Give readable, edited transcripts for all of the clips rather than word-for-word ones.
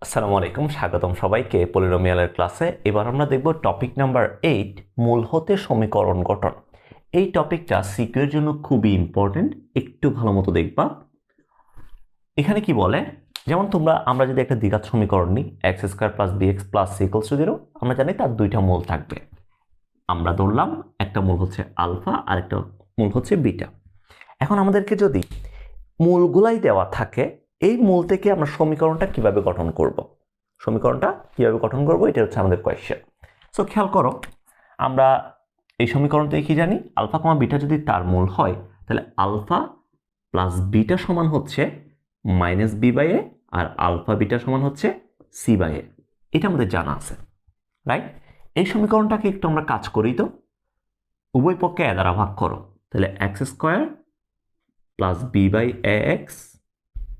আসসালামু আলাইকুম, স্বাগতম সবাইকে পলিনোমিয়ালের ক্লাসে। এবার আমরা দেখব টপিক নাম্বার 8, মূল হতে সমীকরণ গঠন। এই টপিকটা সিকিউ এর জন্য খুবই ইম্পর্টেন্ট, একটু ভালো মতো দেখবা। এখানে কি বলে, যেমন আমরা যদি একটা দ্বিঘাত সমীকরণ নিই, x square plus b x plus c equals to 0, আমরা জানি তার দুইটা মূল থাকবে। আমরা ধরলাম একটা মূল হচ্ছে আলফা আর একটা মূল হচ্ছে বিটা। এখন আমাদেরকে যদি মূলগুলাই দেওয়া থাকে, এই মূল থেকে আমরা সমীকরণটা কিভাবে গঠন করব, এটা হচ্ছে আমাদের কোয়েশ্চেন। সো খেয়াল করো, আমরা এই সমীকরণ থেকে কি জানি, আলফা কমা বিটা যদি তার মূল হয়, তাহলে আলফা প্লাস বিটা সমান হচ্ছে মাইনাস বি বাই এ, আর আলফা বিটা সমান হচ্ছে সি বাই এ। এটা আমাদের জানা আছে, রাইট? এই সমীকরণটাকে একটু আমরা কাজ করি তো, উভয় পক্ষে এ দ্বারা ভাগ করো, তাহলে x square plus b by a x,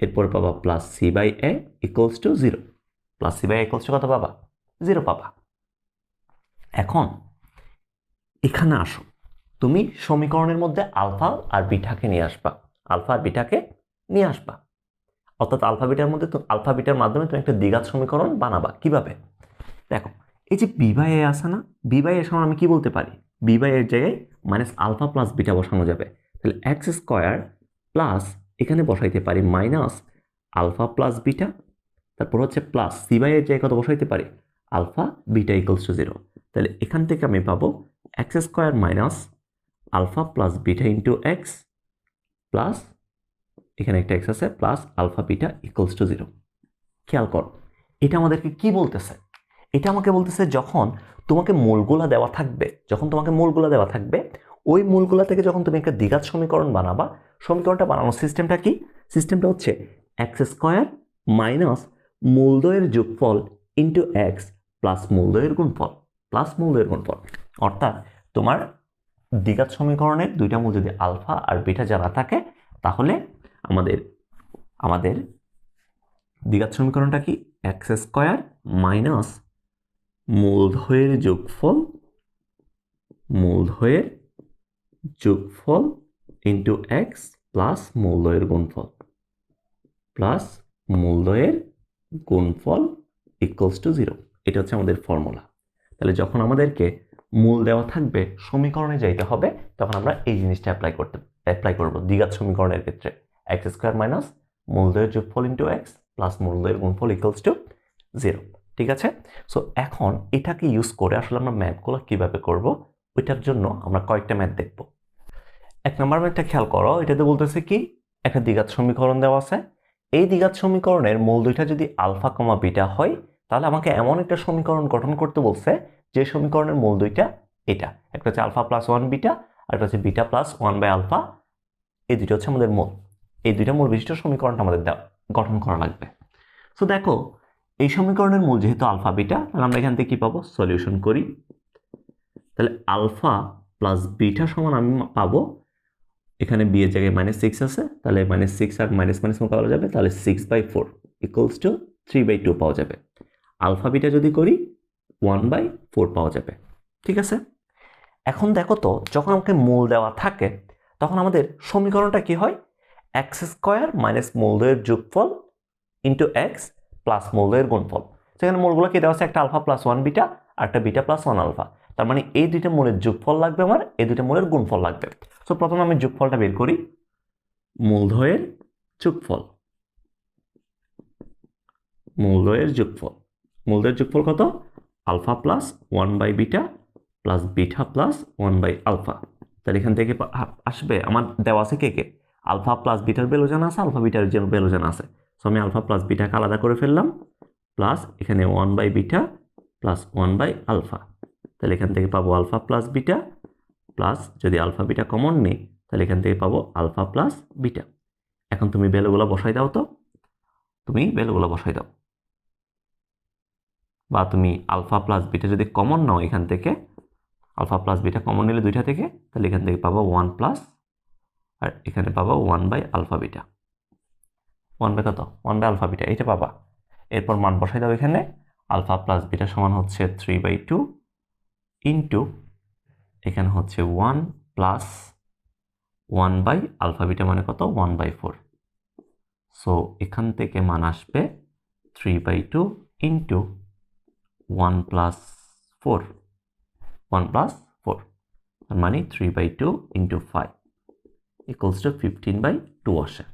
এরপর পাবা plus c by a equals to 0। Plus c by a equals to কত পাবা? 0 পাবা। এখন এখানে আসো, তুমি সমীকরণের মধ্যে আলফা আর বিটাকে নিয়ে আসবা, অর্থাৎ আলফা বিটার মাধ্যমে তুমি একটা দ্বিঘাত সমীকরণ বানাবা। কিভাবে? দেখো, এই যে বি বাই এ আছে না, বি বাই এর সমান আমি কি বলতে পারি, বি বাই এর জায়গায় মাইনাস আলফা প্লাস বিটা বসানো যাবে। তাহলে এক্স স্কোয়ার প্লাস, এখানে বসাইতে পারি মাইনাস আলফা প্লাস বিটা, তারপর হচ্ছে প্লাস সি বাই এর জায়গায় কত বসাইতে পারি, আলফা বিটা ইকুয়ালস টু 0। তাহলে এখান থেকে আমি পাবো x square minus alpha plus beta into x plus, এখানে একটা এক্স আছে, plus alpha beta equals to 0। খেয়াল করো, এটা আমাদেরকে কি বলতেছে? এটা আমাকে বলতেছে যখন তোমাকে মূলগুলা দেওয়া থাকবে, ওই মূলগুলা থেকে যখন তুমি একটা দ্বিঘাত সমীকরণ বানাবা, সমীকরণটা বানানোর সিস্টেমটা কি? সিস্টেমটা হচ্ছে এক্স স্কোয়ার মাইনাস মূলদ্বয়ের যোগফল ইন্টু এক্স প্লাস মূলদ্বয়ের গুণফল। অর্থাৎ তোমার দ্বিঘাত সমীকরণের দুইটা মূল যদি আলফা আর বিটা জানা থাকে, তাহলে আমাদের দ্বিঘাত সমীকরণটা কি? এক্স স্কোয়ার মাইনাস মূলদ্বয়ের যোগফল ইন্টু এক্স প্লাস মূলদ্বয়ের গুণফল ইকুয়ালস টু 0। এটা হচ্ছে আমাদের ফর্মুলা। তাহলে যখন আমাদেরকে মূল দেওয়া থাকবে, সমীকরণে যাইতে হবে, তখন আমরা এই জিনিসটা অ্যাপ্লাই করব দ্বিঘাত সমীকরণের ক্ষেত্রে। এক্স স্কোয়ার মাইনাস মূলদ্বয়ের যোগফল ইন্টু এক্স প্লাস মূলদ্বয়ের গুণফল ইকুয়ালস টু 0। ঠিক আছে? সো এখন এটাকে ইউজ করে আসলে আমরা ম্যাথগুলো কিভাবে করব, ওইটার জন্য আমরা কয়েকটা ম্যাথ দেখব। 1 নম্বর ম্যাথটা খেয়াল করো, এটাতে বলতেছে কি, একটা দ্বিঘাত সমীকরণ দেওয়া আছে। এই দ্বিঘাত সমীকরণের মূল দুইটা যদি আলফা কমা বিটা হয়, তাহলে আমাকে এমন একটা সমীকরণ গঠন করতে বলছে যে সমীকরণের মূল দুইটা এটা, একটা হচ্ছে আলফা প্লাস 1 বিটা, আর একটা হচ্ছে বিটা প্লাস 1 বাই আলফা। এই দুইটা হচ্ছে আমাদের মূল। এই দুইটা মূল বিশিষ্ট সমীকরণটা আমাদের গঠন করা লাগবে। সো দেখো, এই সমীকরণের মূল যেহেতু আলফা বিটা, তাহলে আমরা এখান থেকে কি পাবো, সলিউশন করি। তাহলে আলফা প্লাস বিটা সমান আমি পাবো, এখানে বি এর জায়গায় -6 আছে, তাহলে -6 আর মাইনাস মোকাবেলা যাবে, তাহলে 6/4 ইকুয়ালস টু 3/2 পাওয়া যাবে। আলফা বিটা যদি করি 1/4 পাওয়া যাবে। ঠিক আছে? এখন দেখো তো, যখন আমাকে মূল দেওয়া থাকে, তখন আমাদের সমীকরণটা কি হয়, এক্স স্কোয়ার মাইনাস মূলদ্বয়ের যোগফল ইন্টু এক্স প্লাস মূলদ্বয়ের গুণফল। সেখানে মূলগুলো কি দেওয়া আছে, একটা আলফা প্লাস 1 বিটা আর একটা বিটা প্লাস 1 আলফা। তার মানে এই দুইটা মূলের যোগফল লাগবে আমার, এই দুইটা মূলের গুণফল লাগবে। সো প্রথমে আমি যোগফলটা বের করি, মূলদ্বয়ের যোগফল কত, alpha plus 1 by beta plus beta plus 1 by alpha. তাহলে এখান থেকে আসবে, আমার দেওয়া আছে কে কে, আলফা প্লাস বিটার ভ্যালু জানা আছে, আলফা বিটার ভ্যালু জানা আছে। সো আমি আলফা প্লাস বিটাকে আলাদা করে ফেললাম, প্লাস এখানে 1 by beta plus 1 by alpha. তাহলে এখান থেকে পাবো আলফা প্লাস বিটা, প্লাস যদি আলফা বিটা কমন নেই, তাহলে এখান থেকে পাবো আলফা প্লাস বিটা। এখন তুমি ভ্যালুগুলো বসাই দাও তো, বা তুমি আলফা প্লাস বিটা যদি কমন নাও, এখান থেকে আলফা প্লাস বিটা কমন নিলে দুইটা থেকে, তাহলে এখান থেকে পাবো 1 প্লাস, আর এখানে পাবো 1 বাই আলফা বিটা, 1 বাই কত, 1 বাই আলফা বিটা, এটা পাবা। এরপর মান বসাই দাও, এখানে আলফা প্লাস বিটা সমান হচ্ছে 3/2 ইন্টু এখানে হচ্ছে 1 প্লাস 1 বাই আলফা বিটা মানে কত, 1/4। সো এখান থেকে মান আসবে 3/2 ইন্টু 1 প্লাস 4 1 প্লাস 4 তার মানে 3/2 ইন্টু 5 ইকুয়ালস টু 15/2 আসে।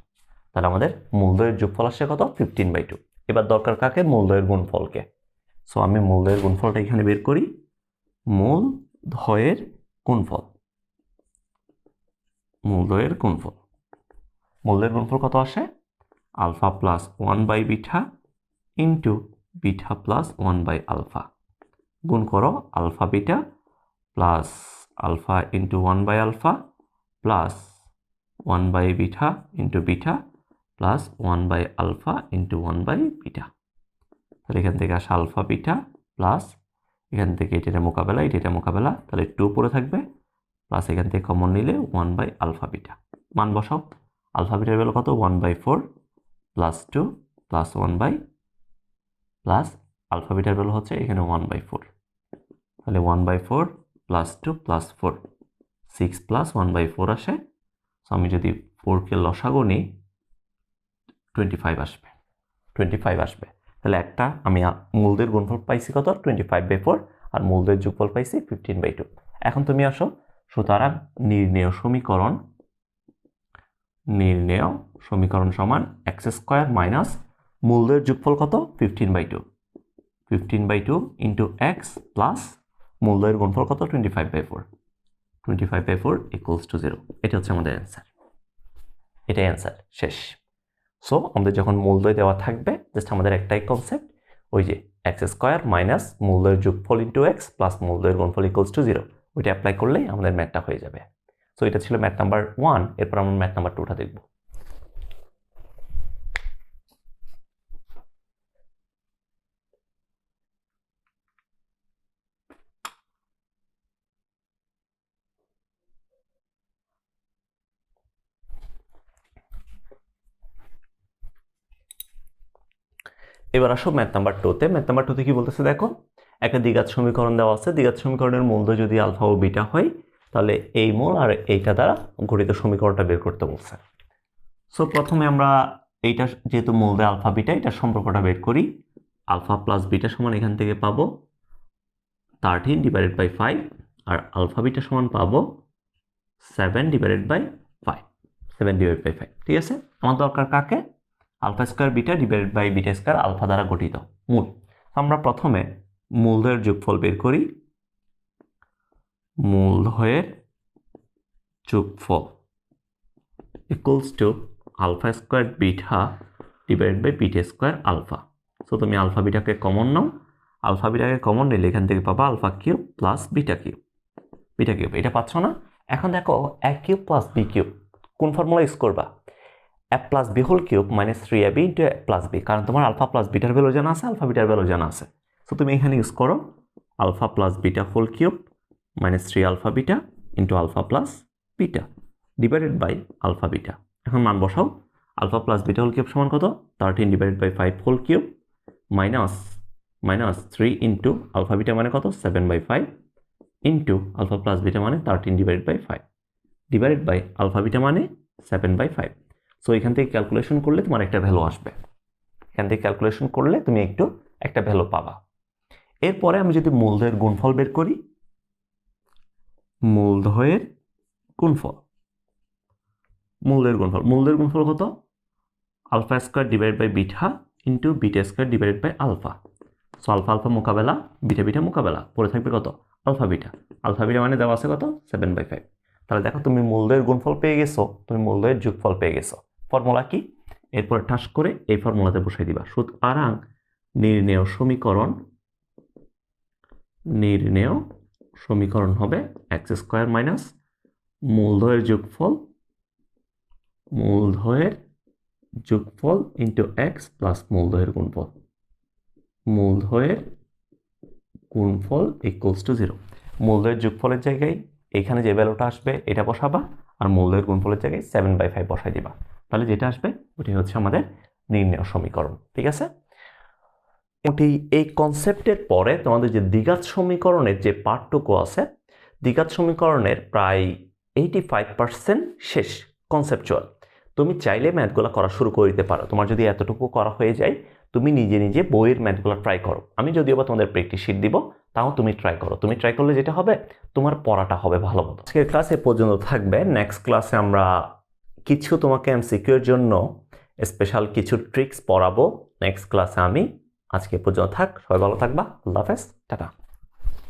তাহলে আমাদের মূলদয়ের যোগফল আসে কত 15/2। এবার দরকার কাকে মূলদয়ের গুণফলকে। সো আমি মূলদয়ের গুণফলটা এখানে বের করি। মূলদয়ের গুণফল মূলদয়ের গুণফল মূলদয়ের গুণফল কত আসে alpha plus one by beta into beta plus one by alpha গুণ করো alpha beta plus alpha into one by alpha plus one by beta into beta plus one by alpha into one by beta. তাহলে এখান থেকে আসে আলফা বিটা প্লাস এখান থেকে এটা মোকাবেলা তাহলে 2 পড়ে থাকবে প্লাস এখান থেকে কমন নিলে 1/আলফা বিটা মান বসাও। আলফা বিটার ভ্যালু কত 1/4 প্লাস 2 প্লাস 1 প্লাস আলফা বিটার ভ্যালু হচ্ছে এখানে 1/4 তাহলে 1/4 প্লাস 2 প্লাস 4 6 প্লাস 1/4 আসে। সো আমি যদি 4কে লসাগু নিই 25 আসবে তাহলে একটা আমি মূলদের গুণফল পাইছি কত 25/4 আর মূলদের যোগফল পাইছি 15/2। এখন তুমি আসো সুতরাং নির্ণেয় সমীকরণ সমান x² মাইনাস মূলদের যোগফল কত 15/2 ইন্টু x প্লাস মূলদের গুণফল কত 25/4 ইকুয়ালস টু 0। এটা হচ্ছে আমাদের অ্যান্সার। এটাই অ্যান্সার শেষ। সো আমাদের যখন মূলদয় দেওয়া থাকবে জাস্ট আমাদের একটাই কনসেপ্ট ওই যে x² মাইনাস মূলদয়ের যোগফল ইন্টু x প্লাস মূলদয়ের গুণফল ইকুয়ালস টু 0 ওইটা অ্যাপ্লাই করলেই আমাদের ম্যাথটা হয়ে যাবে। সো এটা ছিল ম্যাথ নাম্বার 1। এরপর আমরা ম্যাথ নাম্বার 2টা দেখব। এবার আসো ম্যাথ নাম্বার 2তে। ম্যাথ নাম্বার 2তে কি বলতেছে দেখো একটা দ্বিঘাত সমীকরণ দেওয়া আছে। দ্বিঘাত সমীকরণের মূলদয় যদি আলফা ও বিটা হয় তাহলে এই মূল আর এইটা দ্বারা গঠিত সমীকরণটা বের করতে বলছে। সো প্রথমে আমরা এইটা যেহেতু মূলদয় আলফা বিটা এটার সম্পর্কটা বের করি। আলফা প্লাস বিটা সমান এখান থেকে পাবো 13/5 আর আলফা বিটা সমান পাবো 7/5। ঠিক আছে, আমার দরকার কাকে alpha square beta divided by beta square alpha দ্বারা গঠিত মূল। আমরা প্রথমে মূলদয়ের যোগফল বের করি। মূলদয়ের যোগফল equals to alpha square beta divided by beta square alpha. So তুমি আলফা বিটাকে কমন নাও। আলফা বিটাকে কমন নিলে এখান থেকে পাবা alpha cube plus beta cube এটা পাচ্ছ না। এখন দেখো a cube plus b cube কোন ফর্মুলা ইউজ করবা a plus b whole cube minus 3ab into a plus b, কারণ তোমার আলফা প্লাস বিটার ভ্যালু জানা আছে, আলফা বিটার ভ্যালু জানা আছে। সো তুমি এখানে ইউজ করো alpha plus beta whole cube minus 3 alpha beta into alpha plus beta divided by alpha beta. এখন মান বসাও। Alpha plus beta whole cube সমান কত 13/5 whole cube minus 3 into alpha beta মানে কত 7/5 ইন্টু আলফা প্লাস বিটা মানে 13/5 divided by alpha beta মানে 7/5। So এখান থেকে ক্যালকুলেশন করলে তোমার একটা ভ্যালু আসবে। এখান থেকে ক্যালকুলেশন করলে তুমি একটা ভ্যালু পাবা। এরপরে আমি যদি মূলদয়ের গুণফল বের করি, মূলদয়ের গুণফল কত alpha square divided by beta into beta square divided by alpha. So alpha alpha মোকাবেলা বিটা বিটা মোকাবেলা পড়ে থাকবে কত আলফা বিটা মানে দেওয়া আছে কত 7/5। তাহলে দেখো তুমি মূলদয়ের গুণফল পেয়ে গেছো, তুমি মূলদয়ের যোগফল পেয়ে গেছো। ফর্মুলা কি এরপর ঠাস করে এই ফর্মুলাতে বসাই দিবা। সুতরাং নির্ণেয় সমীকরণ হবে x² মাইনাস মূলদয়ের যোগফল ইন্টু x প্লাস মূলদয়ের গুণফল ইকুয়ালস টু 0। মূলদয়ের যোগফলের জায়গায় এখানে যে ভ্যালুটা আসবে এটা বসাবা আর মূলদয়ের গুণফলের জায়গায় 7/5 বসাই দিবা। তাহলে যেটা আসবে ওটাই হচ্ছে আমাদের নির্ণেয় সমীকরণ। ঠিক আছে, এই কনসেপ্টের পরে তোমাদের যে দ্বিঘাত সমীকরণের যে পার্টটুকু আছে, দ্বিঘাত সমীকরণের প্রায় 85% শেষ কনসেপচুয়াল। তুমি চাইলে ম্যাথগুলো করা শুরু করে দিতে পারো। তোমার যদি এতটুকু করা হয়ে যায়, তুমি নিজে নিজে বইয়ের ম্যাথগুলো ট্রাই করো। আমি যদিও বা তোমাদের প্র্যাকটিস শিট দিব, তাও তুমি ট্রাই করো। তুমি ট্রাই করলে যেটা হবে, তোমার পড়াটা হবে ভালো মতো। আজকের ক্লাস এ পর্যন্ত থাকবে। নেক্সট ক্লাসে আমরা কিছু তোমাকে এমসিকিউ এর জন্য স্পেশাল কিছু ট্রিক্স পড়াবো নেক্সট ক্লাসে আমি। আজকে পর্যন্ত থাক, সবাই ভালো থাকবা। আল্লাহ হাফেজ, টাটা।